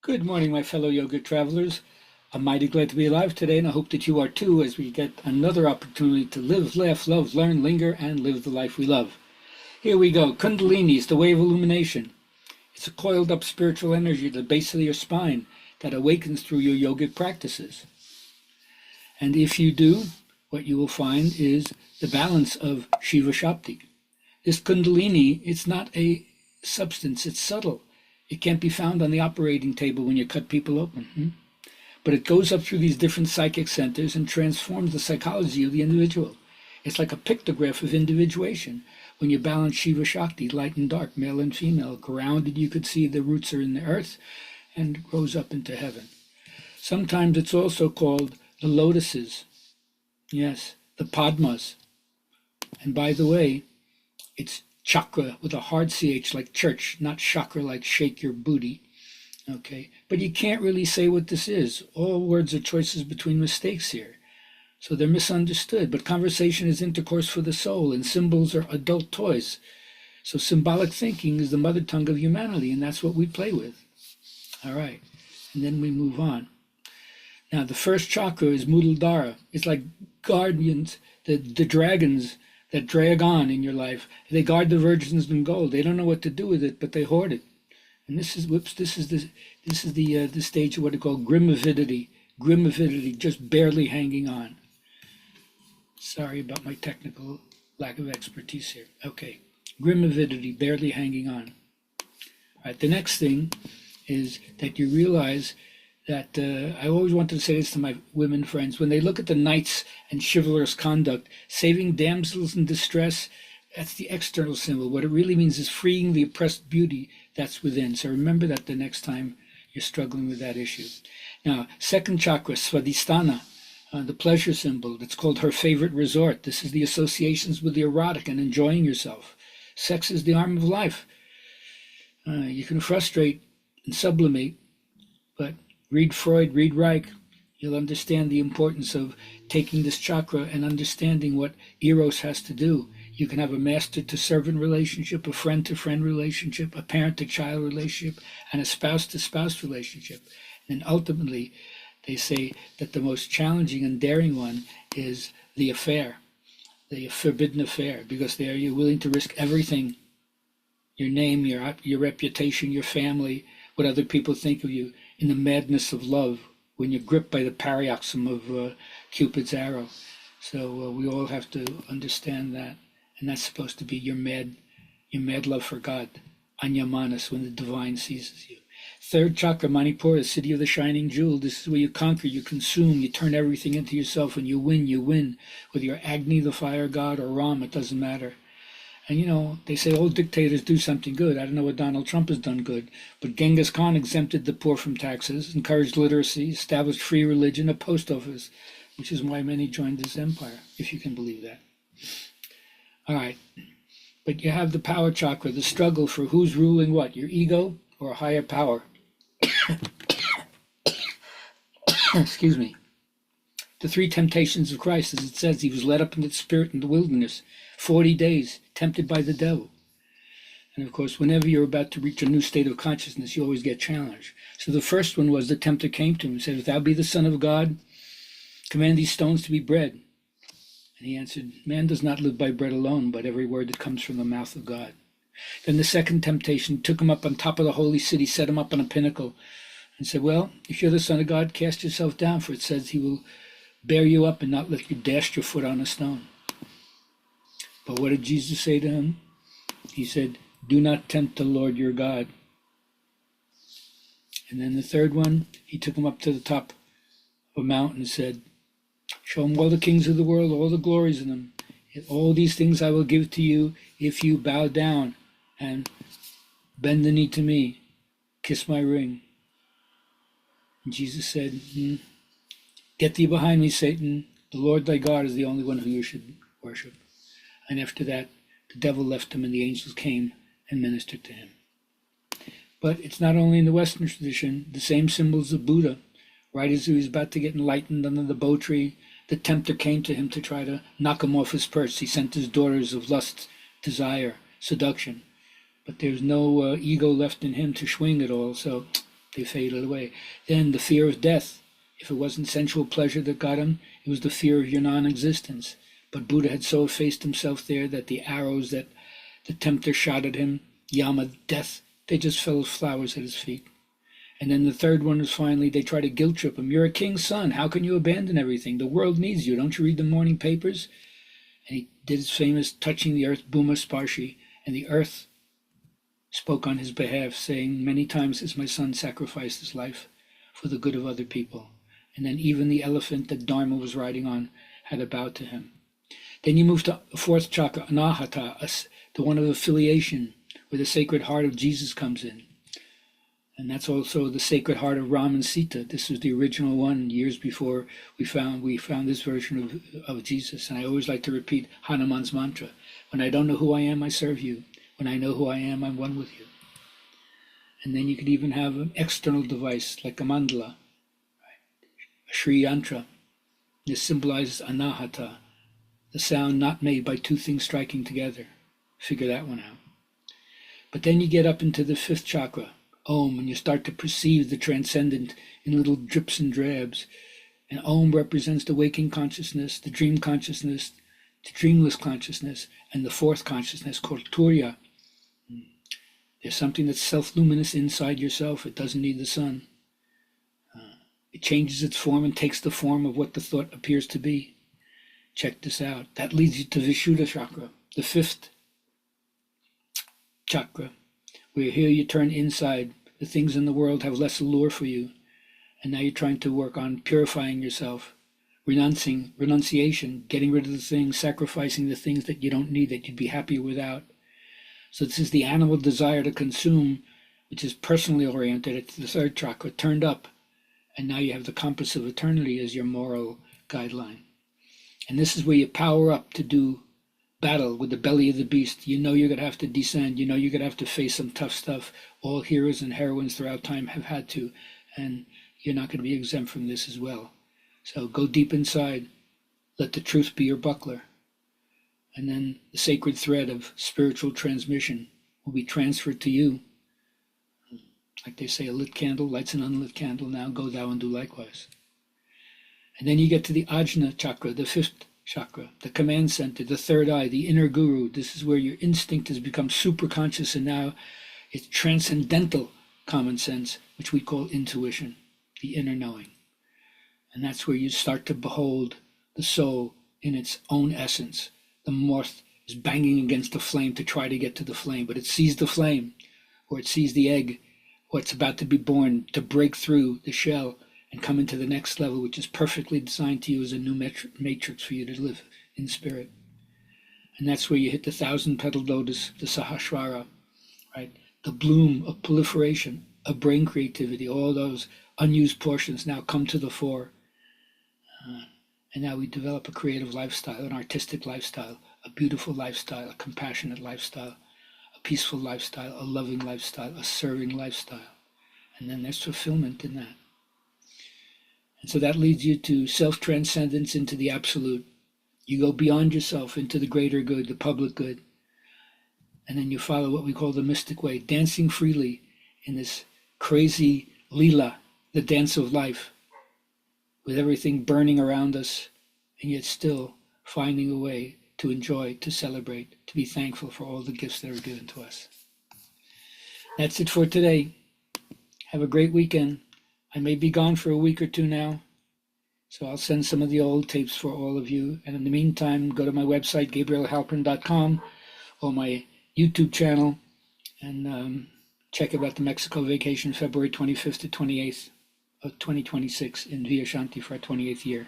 Good morning, my fellow yoga travelers. I'm mighty glad to be alive today, and I hope that you are too, as we get another opportunity to live, laugh, love, learn, linger, and live the life we love. Here we go. Kundalini is the way of illumination. It's a coiled up spiritual energy at the base of your spine that awakens through your yogic practices. And if you do, what you will find is the balance of Shiva Shakti. This Kundalini, it's not a substance, it's subtle. It can't be found on the operating table when you cut people open. But it goes up through these different psychic centers and transforms the psychology of the individual. It's like a pictograph of individuation. When you balance Shiva Shakti, light and dark, male and female, grounded, you could see the roots are in the earth and grows up into heaven. Sometimes it's also called the lotuses. Yes, the Padmas. And by the way, it's chakra with a hard CH like church, not chakra like shake your booty. Okay, but you can't really say what this is. All words are choices between mistakes here. So they're misunderstood, but conversation is intercourse for the soul, and symbols are adult toys. So symbolic thinking is the mother tongue of humanity, and that's what we play with. All right, and then we move on. Now, the first chakra is Muladhara. It's like guardians, the dragons that drag on in your life. They guard the virgins in gold. They don't know what to do with it, but they hoard it. And this is the stage of what they call grim avidity. Grim avidity, just barely hanging on. Sorry about my technical lack of expertise here. Okay, grim avidity, barely hanging on. All right, the next thing is that you realize that I always wanted to say this to my women friends. When they look at the knights and chivalrous conduct, saving damsels in distress, that's the external symbol. What it really means is freeing the oppressed beauty that's within. So remember that the next time you're struggling with that issue. Now, second chakra, Svadhisthana, the pleasure symbol. That's called her favorite resort. This is the associations with the erotic and enjoying yourself. Sex is the arm of life. You can frustrate and sublimate, but read Freud, read Reich. You'll understand the importance of taking this chakra and understanding what Eros has to do. You can have a master-to-servant relationship, a friend-to-friend relationship, a parent-to-child relationship, and a spouse-to-spouse relationship. And ultimately, they say that the most challenging and daring one is the affair, the forbidden affair, because there you're willing to risk everything, your name, your reputation, your family, what other people think of you, in the madness of love, when you're gripped by the paroxysm of Cupid's arrow. So we all have to understand that. And that's supposed to be your mad love for God, Anyamanas, when the divine seizes you. Third chakra, Manipura, city of the shining jewel. This is where you conquer, you consume, you turn everything into yourself, and you win. With your Agni, the fire god, or Ram, it doesn't matter. And you know, they say all dictators do something good. I don't know what Donald Trump has done good, but Genghis Khan exempted the poor from taxes, encouraged literacy, established free religion, a post office, which is why many joined this empire, if you can believe that. All right, but you have the power chakra, the struggle for who's ruling what, your ego or a higher power. Excuse me. The three temptations of Christ, as it says, he was led up into the spirit in the wilderness, 40 days, tempted by the devil. And of course, whenever you're about to reach a new state of consciousness, you always get challenged. So the first one was the tempter came to him and said, if thou be the Son of God, command these stones to be bread. And he answered, man does not live by bread alone, but every word that comes from the mouth of God. Then the second temptation took him up on top of the holy city, set him up on a pinnacle, and said, well, if you're the Son of God, cast yourself down, for it says he will bear you up and not let you dash your foot on a stone. But what did Jesus say to him? He said, do not tempt the Lord your God. And then the third one, he took him up to the top of a mountain and said, show him all the kings of the world, all the glories in them. All these things I will give to you if you bow down and bend the knee to me, kiss my ring. And Jesus said, get thee behind me, Satan. The Lord thy God is the only one who you should worship. And after that, the devil left him and the angels came and ministered to him. But it's not only in the Western tradition, the same symbols of Buddha. Right as he was about to get enlightened under the Bo tree, the tempter came to him to try to knock him off his perch. He sent his daughters of lust, desire, seduction. But there's no ego left in him to swing it all. So They faded away. Then the fear of death. If it wasn't sensual pleasure that got him, it was the fear of your non-existence. But Buddha had so effaced himself there that the arrows that the tempter shot at him, Yama, death, they just fell as flowers at his feet. And then the third one was finally, they try to guilt trip him. You're a king's son. How can you abandon everything? The world needs you. Don't you read the morning papers? And he did his famous touching the earth, Bhuma Sparshi, and the earth spoke on his behalf, saying, many times has my son sacrificed his life for the good of other people. And then even the elephant that Dharma was riding on had a bow to him. Then you move to the fourth chakra, Anahata, the one of affiliation, where the sacred heart of Jesus comes in. And that's also the sacred heart of Ram and Sita. This was the original one years before we found this version of Jesus. And I always like to repeat Hanuman's mantra. When I don't know who I am, I serve you. When I know who I am, I'm one with you. And then you could even have an external device like a mandala, a Sri Yantra. This symbolizes Anahata, the sound not made by two things striking together. Figure that one out. But then you get up into the fifth chakra, Om, and you start to perceive the transcendent in little drips and drabs. And Om represents the waking consciousness, the dream consciousness, the dreamless consciousness, and the fourth consciousness called Turiya. There's something that's self-luminous inside yourself. It doesn't need the sun. It changes its form and takes the form of what the thought appears to be. Check this out. That leads you to Vishuddha chakra, the fifth chakra, where here you turn inside. The things in the world have less allure for you. And now you're trying to work on purifying yourself, renunciation, getting rid of the things, sacrificing the things that you don't need, that you'd be happier without. So this is the animal desire to consume, which is personally oriented. It's the third chakra, turned up. And now you have the compass of eternity as your moral guideline. And this is where you power up to do battle with the belly of the beast. You know you're going to have to descend. You know you're going to have to face some tough stuff. All heroes and heroines throughout time have had to. And you're not going to be exempt from this as well. So go deep inside. Let the truth be your buckler. And then the sacred thread of spiritual transmission will be transferred to you. Like they say, a lit candle lights an unlit candle. Now go thou and do likewise. And then you get to the Ajna chakra, the fifth chakra, the command center, the third eye, the inner guru. This is where your instinct has become super conscious, and now it's transcendental common sense, which we call intuition, the inner knowing. And that's where you start to behold the soul in its own essence. The moth is banging against the flame to try to get to the flame, but it sees the flame, or it sees the egg, what's about to be born, to break through the shell and come into the next level, which is perfectly designed to you as a new matrix for you to live in spirit. And that's where you hit the 1,000-petaled lotus, the Sahasrara, right? The bloom of proliferation, of brain creativity, all those unused portions now come to the fore. And now we develop a creative lifestyle, an artistic lifestyle, a beautiful lifestyle, a compassionate lifestyle, a peaceful lifestyle, a loving lifestyle, a serving lifestyle. And then there's fulfillment in that. And so that leads you to self-transcendence into the absolute. You go beyond yourself into the greater good, the public good. And then you follow what we call the mystic way, dancing freely in this crazy lila, the dance of life, with everything burning around us, and yet still finding a way to enjoy, to celebrate, to be thankful for all the gifts that are given to us. That's it for today. Have a great weekend. I may be gone for a week or two now, so I'll send some of the old tapes for all of you. And in the meantime, go to my website, GabrielHalpern.com, or my YouTube channel, and check about the Mexico vacation, February 25th to 28th of 2026 in Villa Shanti for our 28th year.